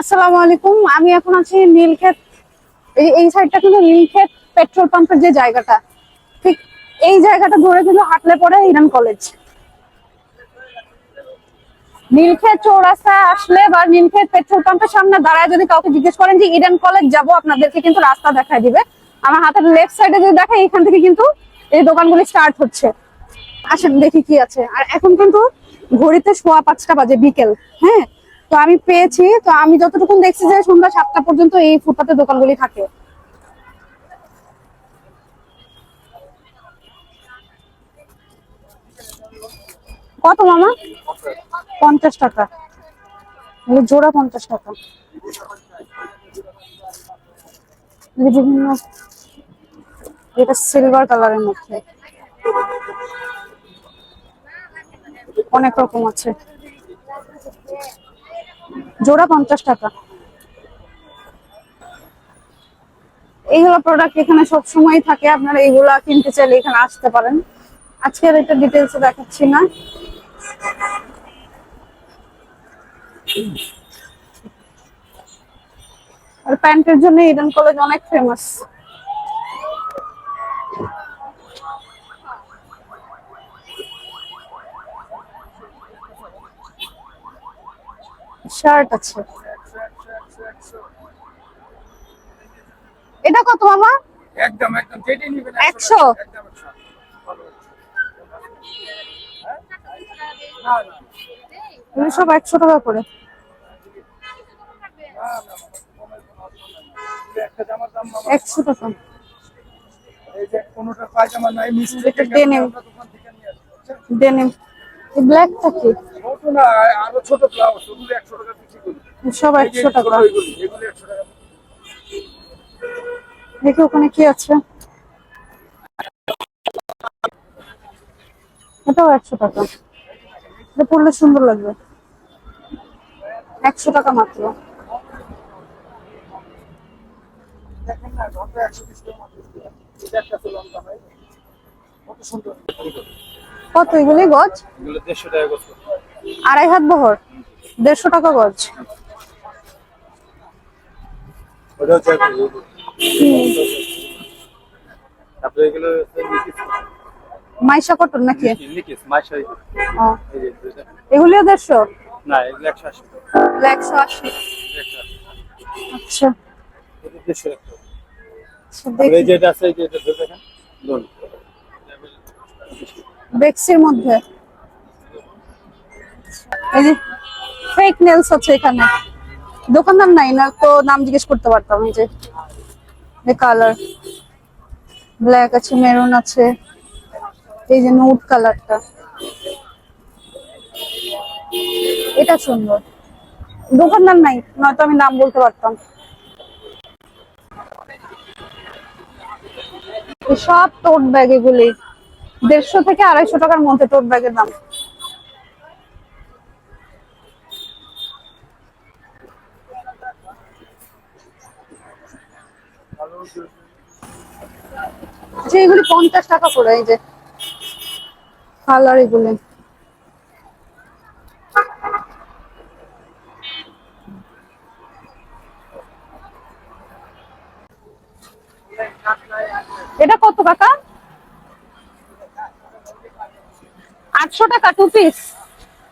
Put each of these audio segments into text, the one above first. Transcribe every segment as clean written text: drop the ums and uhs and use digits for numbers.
আসসালামু আলাইকুম। আমি এখন আছি নীলক্ষেত। এই সাইডটা কিন্তু নীলক্ষেত পেট্রোল পাম্পের যে জায়গাটা, ঠিক এই জায়গাটা ধরে কিন্তু হাঁটলে পরে ইরান কলেজ। নীলক্ষেত চৌরাস্তায় আসলে বা নীলক্ষেত পেট্রোল পাম্পের সামনে দাঁড়ায় যদি কাউকে জিজ্ঞেস করেন যে ইরান কলেজ যাব, আপনাদেরকে কিন্তু রাস্তা দেখায় দিবে। আমার হাতের লেফট সাইডে যদি দেখে, এখান থেকে কিন্তু এই দোকানগুলি স্টার্ট হচ্ছে। আসেন দেখি কি আছে। আর এখন কিন্তু ঘড়িতে 5:15 বাজে, বিকেল। হ্যাঁ, তো আমি পেয়েছি, তো আমি যতটুকু দেখছি যে সন্ধ্যা 7টা পর্যন্ত এই ফুটপাতের দোকানগুলি থাকে। কত মামা? 50 টাকা। জোড়া 50 টাকা। বিভিন্ন, এটা সিলভার কালারের মধ্যে অনেক রকম আছে। জোড়া 50 টাকা। এইগুলো প্রোডাক্ট এখানে সব সময় থাকে, আপনারা এইগুলা কিনতে চাইলে এখানে আসতে পারেন। আজকের এটা ডিটেলস দেখাচ্ছি না। আর প্যান্টের জন্য ইডেন কলেজ অনেক ফেমাস। শার্ট আছে। এটা কত মামা? একদম একদম যেটাই নিবেন 100। একদম 100। এগুলো সব 100 টাকা করে। একটা জামার দাম 100 টাকা। এই যে কোনোটা পায়জামা নাই মিস্ত্রি এটা ডেনিম। আমরা দোকান থেকে নিয়ে আসি। ডেনিম। এই ব্ল্যাকটা কি? ছোট না, আরো ছোট ব্লাউজ ওগুলো 100 টাকা বিক্রি করি। সব এই যে 100 টাকা। এগুলো 100 টাকা। দেখি ওখানে কি আছে। এটাও 100 টাকা। এটা পরলে সুন্দর লাগবে। 100 টাকা মাত্র। দেখেন না, ঘন্টা 120 টাকা মাত্র। এটা একটা তো লম্বা ভাই, কত সুন্দর। কত এগুলি গজ? এগুলো 150 টাকা গজ। 2.5 হাত বহর। 150 টাকা গজ। ওটাও চাই। তারপরে এগুলো মাইশা কটন নাকি? নিকিস মাশাই। ও, এই যে দুইটা। এগুলিও 150? না, এগুলো 180 টাকা। 180। 180। আচ্ছা। এটা 150 টাকা। আচ্ছা, আর এই দেখি। যে এটা আছে, এই যে এটা ধরে দেখেন লোন। বেক্সির মধ্যে এই যে ফেক নেলস আছে এখানে। দোকানদার নাই, না তো নাম জিজ্ঞেস করতে পারতাম। এই যে কালার ব্ল্যাক আছে, মেরুন আছে, এই যে নুড কালারটা, এটা সুন্দর। দোকানদার নাই, নয়তো আমি নাম বলতে পারতাম। এই সব টোট ব্যাগ, এগুলি 150 থেকে 250 টাকার মধ্যে টোট ব্যাগের দাম। যে এগুলি 50 টাকা করে। এই যে কালার এগুলি। এটা কত টাকা? 800 টাকা 2 পিস।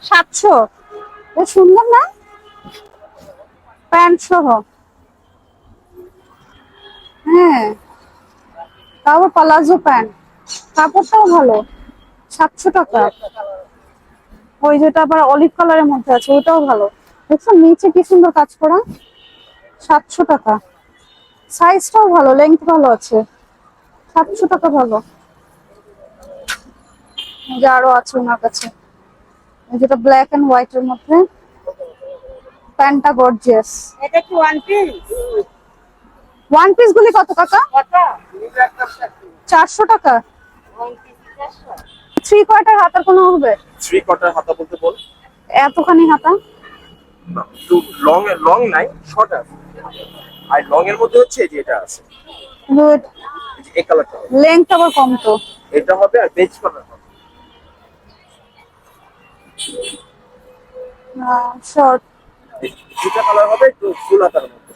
700। ও সুন্দর না? প্যান্ট সহ। হ্যাঁ, তারপর পালাজো প্যান্ট, কাপড়টাও ভালো। 700 টাকা। ওই যেটা আবার অলিভ কালারের মধ্যে আছে, ওটাও ভালো। দেখছো নিচে কি সুন্দর কাজ করা। 700 টাকা। সাইজটাও ভালো, লেন্থ ভালো আছে। 700 টাকা ভালো। এই যে আরো আছে ওনার কাছে, এই যেটা ব্ল্যাক এন্ড হোয়াইট এর মধ্যে। প্যান্টটা গর্জিয়াস। এটা কি ওয়ান পিস? ওয়ান পিস গুলি কত টাকা? কত? এটা একটা 400 টাকা। One piece 400। 3/4 হাতার কোনো হবে? 3/4 হাতা বলতে বল। এতখানি হাতা? টু লং, লং নাই, শর্ট আছে। আর লং এর মধ্যে হচ্ছে এই যে এটা আছে, এই যে এই কালারটা হবে। লেন্থ আবার কম তো। এটা হবে আর বেজ কালার হবে। শর্ট। এই দুটা কালার হবে একটু ফুল হাতার মধ্যে।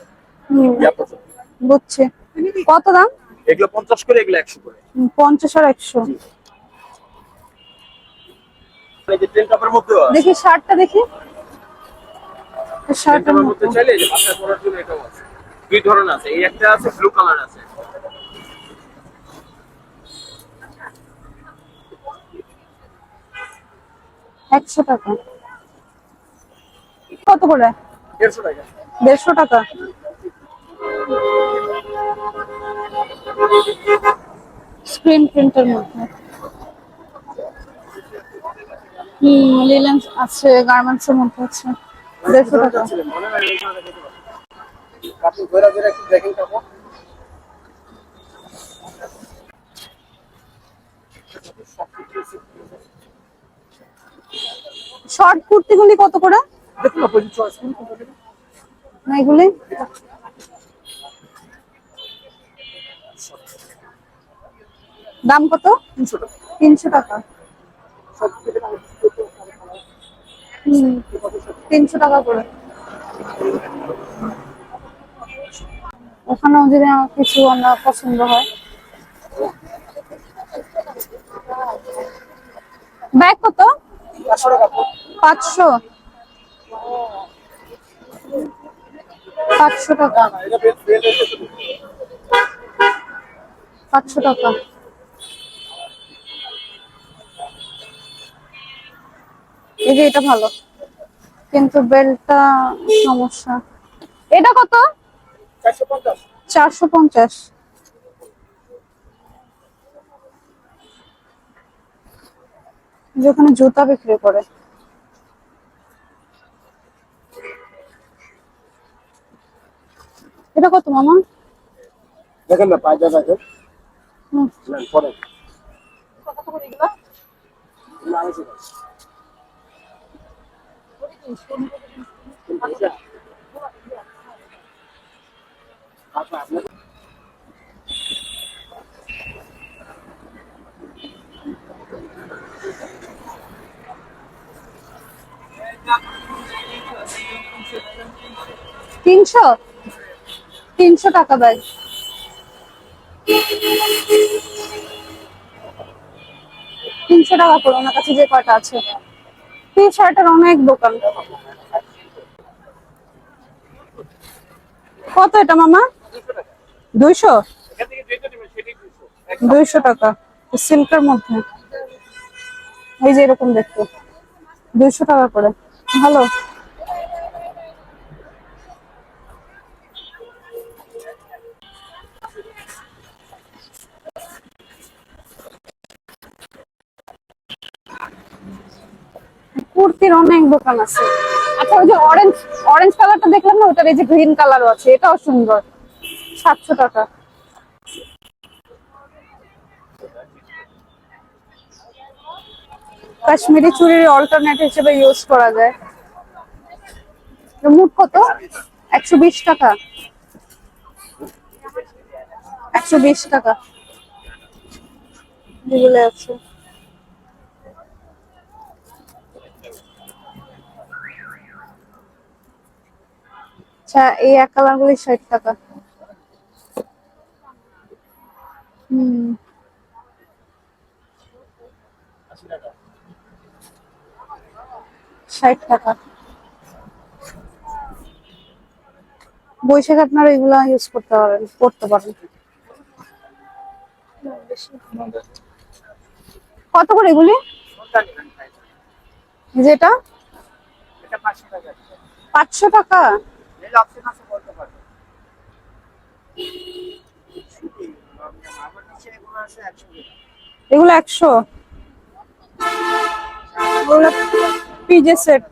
ইয়া পছন্দ। বুঝছি। কত দাম? এগুলো 50 করে, এগুলো 100 করে। 50 আর 100। এই যে টেন কাপের মধ্যেও আছে। দেখি শার্টটা দেখি। টেন শার্টের কাপের মতো মধ্যে চাইলে এই যে বাসায় পরার জন্য এটাও আছে। দুই ধরনের আছে, এই একটা আছে ব্লু কালার আছে। 100 টাকা। কত করে? 150 টাকা। 150 টাকা। স্ক্রিন প্রিন্টের মধ্যে লিলেন আছে, গার্মেন্টস এর মধ্যে আছে। 150 টাকা। মনে হয় এই ধরনের দেখতে পাচ্ছি। আপনি ঘোরা ঘোরা একটু দেখেন কাপড়। শর্ট কুর্তিগুলি কত করে? দেখুন না পজিশন চয়েস করুন কোনটা নেবেন। না এগুলি দাম কত? 300 টাকা। 300 টাকা। সব থেকে দাম 300 টাকা করে। ওখানেও যদি আমার কিছু আমার পছন্দ হয়। ব্যাগ কত? 500 টাকা। 500। 500 টাকা। এটা বেল বেল এসে শুধু 500 টাকা। এই যে এটা ভালো, কিন্তু বেল্টটা সমস্যা। এটা কত? 450। 450। যেখানে জুতা বিক্রি করে। এটা কত মামা? দেখেন না পায়জা দেখেন। হুম। না পরে কত করে এগুলো? না আছে। আচ্ছা আপনি 300। 300 টাকা ব্যাগ। 300 টাকা করে ওনার কাছে যে কয়টা আছে। টি শার্টের অনেক দোকান। কত এটা মামা? 200। এখান থেকে যেটা নেবেন সেটাই 200। 200 টাকা সিল্কের মধ্যে। এই যে এরকম দেখতে 200 টাকা করে। ভালো। কুর্তির অনেক দোকান আছে। আচ্ছা ওই যে অরেঞ্জ অরেঞ্জ কালারটা দেখলাম না, ওটার এই যে গ্রিন কালারও আছে, এটাও সুন্দর। 700 টাকা। কাশ্মীরি চুড়ির অল্টারনেট হিসেবে ইউজ করা যায়। মুঠ কত? 120 টাকা। 120 টাকা এগুলো আছে। আচ্ছা এই এক কালার গুলি 60 টাকা। হুম 60 টাকা। বৈশাখ আপনারা এগুলা ইউজ করতে পারেন, করতে পারেন। কত করে এগুলি? কোনটা নেবেন ভাই? যেটা এটা 500 টাকা। 500 টাকা। এই অপশন আছে বলতে পারবেন। আমার নিচে এগুলো আছে 100 টাকা। এগুলো 100। এগুলো পিজে সেট।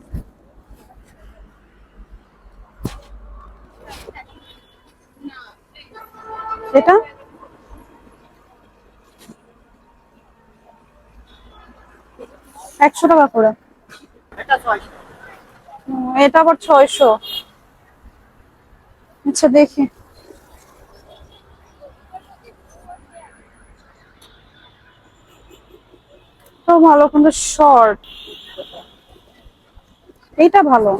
এটা 100 টাকা করে। এটা 600। এটা আবার 600। আচ্ছা দেখি। তো ভালো, কিন্তু শর্ট। এইটা ভালো।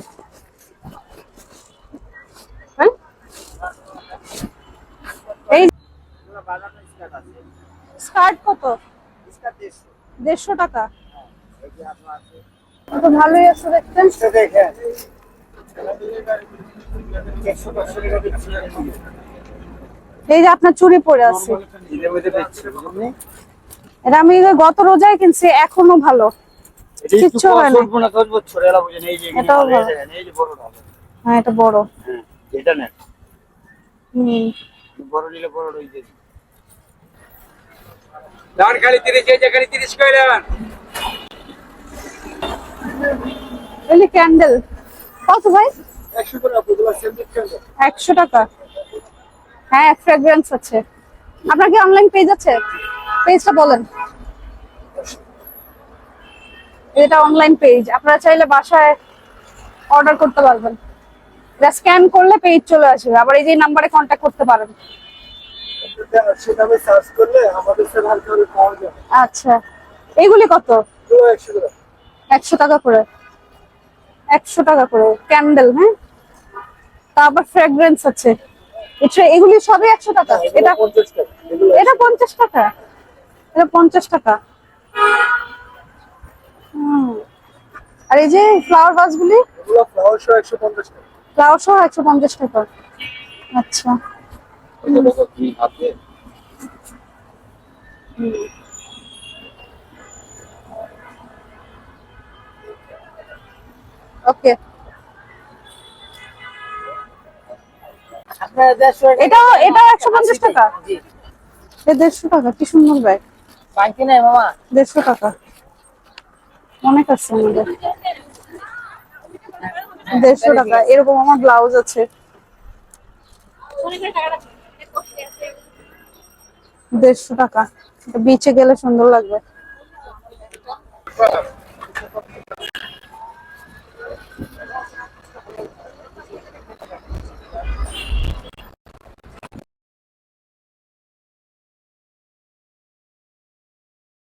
স্কার্ট কত? 150 টাকা। তো ভালোই আছে দেখতেন। এই যে আপনার চুড়ি পরে আছে, এটা আমি গত রোজায় কিনছি, এখনো ভালো, কিচ্ছু হয় না। এটাও ভালো। হ্যাঁ এটা বড়। হম এলি ক্যান্ডেল কত ভাই? 100 টাকা। হ্যাঁ ফ্রেগ্রেন্স আছে। আপনার কি অনলাইন পেজ আছে? পেজটা বলেন। এটা অনলাইন পেজ, আপনারা চাইলে বাসায় অর্ডার করতে পারবেন। এটা স্ক্যান করলে পেজ চলে আসবে, আবার এই যে নাম্বারে কন্ট্যাক্ট করতে পারেন। আচ্ছা এইগুলি কত? 100 টাকা করে। 100 টাকা করে ক্যান্ডেল। হ্যাঁ তারপর ফ্রেগ্রেন্স আছে। এটা এগুলি সবই 100 টাকা। এটা 50 টাকা। এটা 50 টাকা। আর এই যে ফ্লাওয়ার ভাস গুলি, ফ্লাওয়ার সহ 150 টাকা। আচ্ছা ওকে। এটাও 150 টাকা। এটা 150 টাকা। কি সুন্দর ব্যাগ। 150 টাকা অনেক আছে আমাদের। 150 টাকা। এরকম আমার ব্লাউজ আছে 150 টাকা। বিচে গেলে সুন্দর লাগবে।